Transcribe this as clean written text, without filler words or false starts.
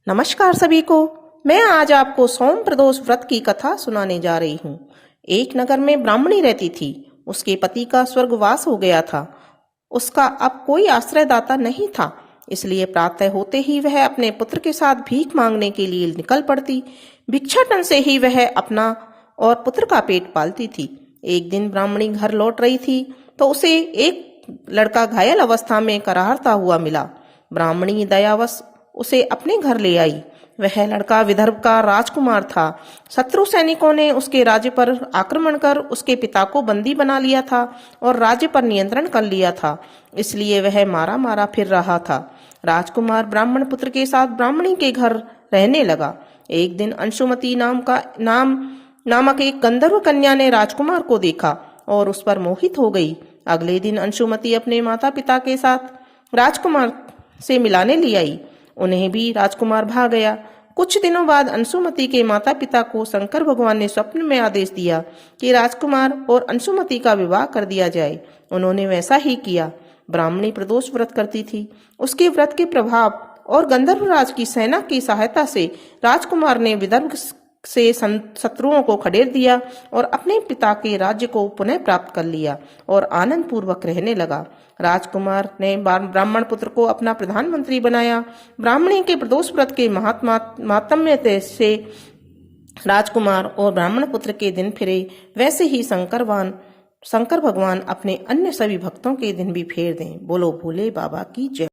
नमस्कार सभी को। मैं आज आपको सोम प्रदोष व्रत की कथा सुनाने जा रही हूँ। एक नगर में ब्राह्मणी रहती थी। उसके पति का स्वर्गवास हो गया था। उसका अब कोई आश्रयदाता नहीं था, इसलिए प्रातः होते ही वह अपने पुत्र के साथ भीख मांगने के लिए निकल पड़ती। भिक्षाटन से ही वह अपना और पुत्र का पेट पालती थी। एक दिन ब्राह्मणी घर लौट रही थी तो उसे एक लड़का घायल अवस्था में कराहता हुआ मिला। ब्राह्मणी दयावश उसे अपने घर ले आई। वह लड़का विदर्भ का राजकुमार था। शत्रु सैनिकों ने उसके राज्य पर आक्रमण कर उसके पिता को बंदी बना लिया था और राज्य पर नियंत्रण कर लिया था, इसलिए वह मारा मारा फिर रहा था। राजकुमार ब्राह्मण पुत्र के साथ ब्राह्मणी के घर रहने लगा। एक दिन अंशुमती नामक एक गंधर्व कन्या ने राजकुमार को देखा और उस पर मोहित हो गई। अगले दिन अंशुमती अपने माता पिता के साथ राजकुमार से मिलाने ले आई। उन्हें भी राजकुमार भा गया। कुछ दिनों बाद अंशुमती के माता पिता को शंकर भगवान ने स्वप्न में आदेश दिया कि राजकुमार और अंशुमती का विवाह कर दिया जाए। उन्होंने वैसा ही किया। ब्राह्मणी प्रदोष व्रत करती थी। उसके व्रत के प्रभाव और गंधर्वराज की सेना की सहायता से राजकुमार ने विदर्भ से शत्रुओं को खदेड़ दिया और अपने पिता के राज्य को पुनः प्राप्त कर लिया और आनंद पूर्वक रहने लगा। राजकुमार ने ब्राह्मण पुत्र को अपना प्रधानमंत्री बनाया। ब्राह्मणी के प्रदोष व्रत के महात्म्य से राजकुमार और ब्राह्मण पुत्र के दिन फिरे, वैसे ही शंकर भगवान अपने अन्य सभी भक्तों के दिन भी फेर दें। बोलो भोले बाबा की जय।